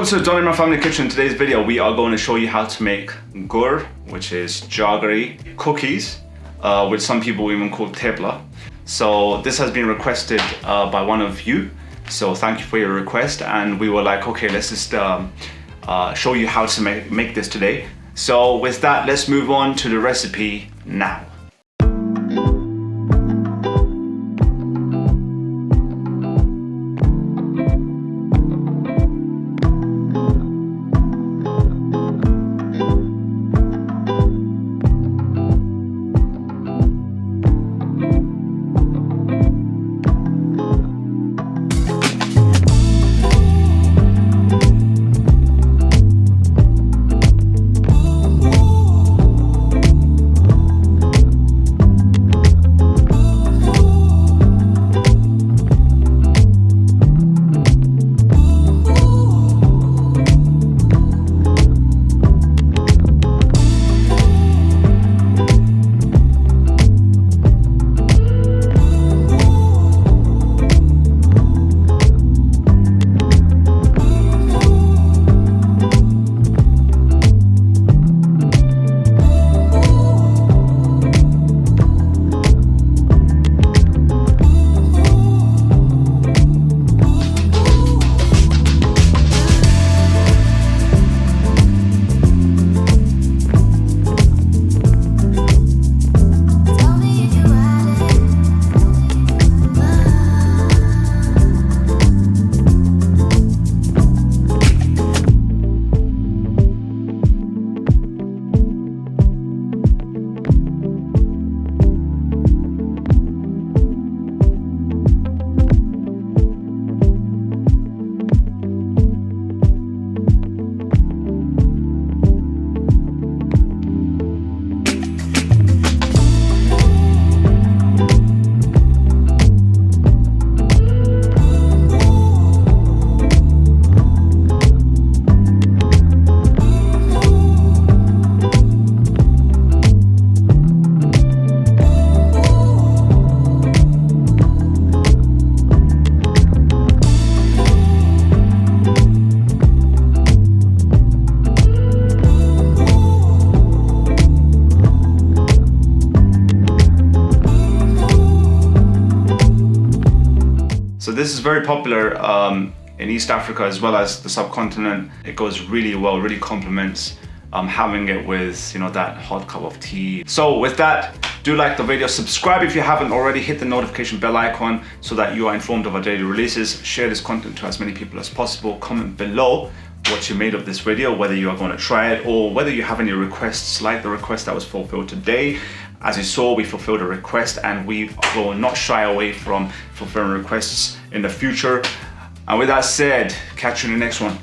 Welcome to the Imran.Family kitchen. In today's video we are going to show you how to make gur, which is jaggery cookies, which some people even call thepla. So this has been requested by one of you, so thank you for your request, and we were like, okay, let's just show you how to make this today. So with that, let's move on to the recipe now. So this is very popular in East Africa as well as the subcontinent. It goes really well, really complements having it with, you know, that hot cup of tea. So with that, do like the video, subscribe if you haven't already, hit the notification bell icon so that you are informed of our daily releases. Share this content to as many people as possible. Comment below what you made of this video, whether you are going to try it or whether you have any requests like the request that was fulfilled today. As you saw, we fulfilled a request and we will not shy away from fulfilling requests in the future. And with that said, catch you in the next one.